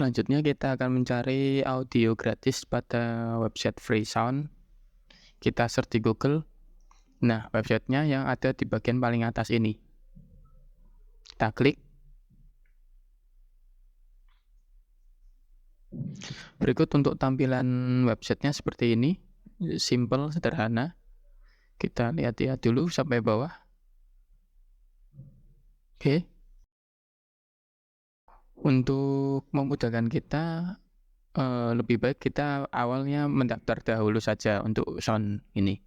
Selanjutnya kita akan mencari audio gratis pada website Freesound. Kita search di Google. Nah, websitenya yang ada di bagian paling atas ini. Kita klik. Berikut untuk tampilan websitenya seperti ini. Simple, sederhana. Kita lihat-lihat dulu sampai bawah. Oke. Untuk memudahkan kita, lebih baik kita awalnya mendaftar dahulu saja untuk sound ini.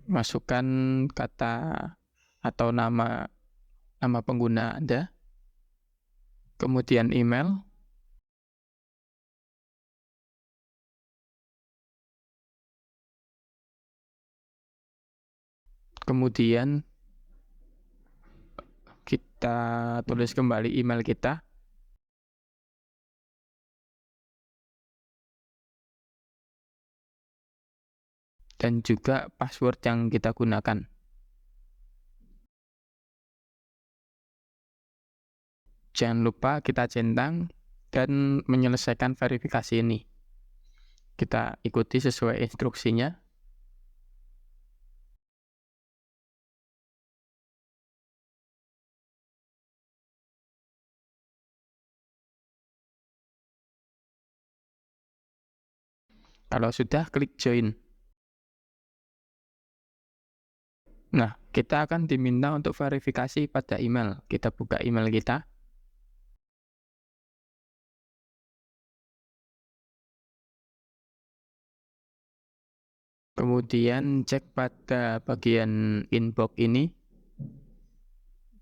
Masukkan kata atau nama pengguna Anda, kemudian email, kemudian kita tulis kembali email kita, dan juga password yang kita gunakan. Jangan lupa kita centang dan menyelesaikan verifikasi ini. Kita ikuti sesuai instruksinya. Kalau sudah, klik join. Nah, kita akan diminta untuk verifikasi pada email. Kita buka email kita. Kemudian cek pada bagian inbox ini,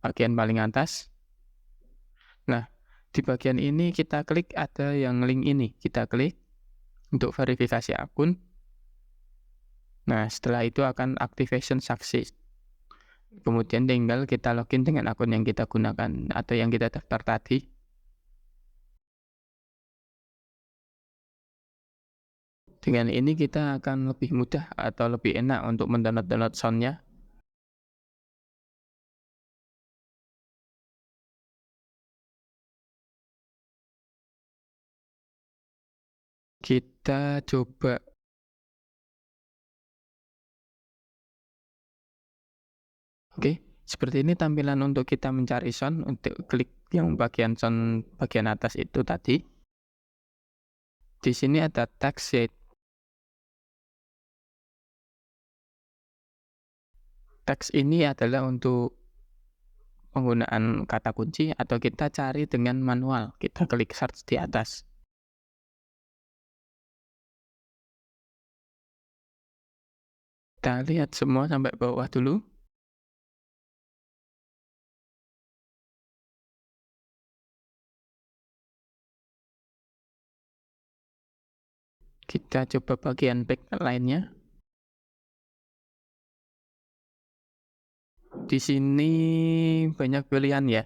bagian paling atas. Nah, di bagian ini kita klik ada yang link ini. Kita klik untuk verifikasi akun. Nah, setelah itu akan activation success. Kemudian tinggal kita login dengan akun yang kita gunakan atau yang kita daftar tadi. Dengan ini kita akan lebih mudah atau lebih enak untuk mendownload soundnya. Kita coba. Oke, seperti ini tampilan untuk kita mencari sound. Untuk klik yang bagian sound bagian atas itu tadi. Di sini ada text sheet. Teks ini adalah untuk penggunaan kata kunci atau kita cari dengan manual. Kita klik search di atas. Kita lihat semua sampai bawah dulu. Kita coba bagian back lainnya. Di sini banyak pilihan ya.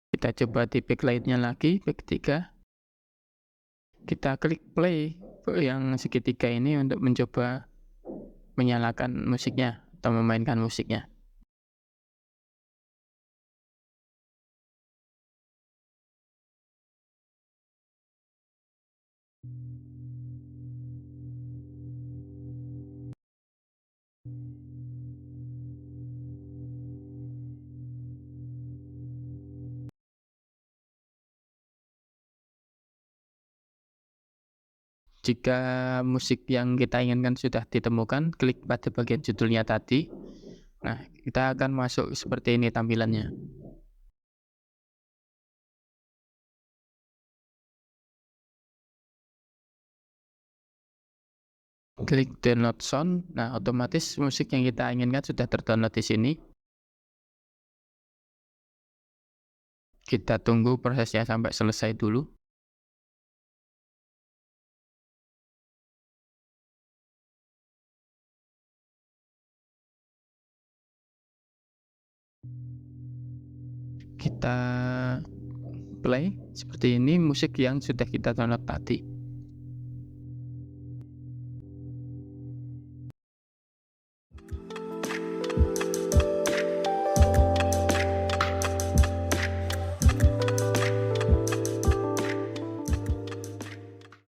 Kita coba di back lainnya lagi, back 3. Kita klik play yang segitiga ini untuk mencoba menyalakan musiknya atau memainkan musiknya. Jika musik yang kita inginkan sudah ditemukan, klik pada bagian judulnya tadi. Nah, kita akan masuk seperti ini tampilannya. Klik download sound. Nah, otomatis musik yang kita inginkan sudah terdownload di sini. Kita tunggu prosesnya sampai selesai dulu. Kita play seperti ini musik yang sudah kita download tadi.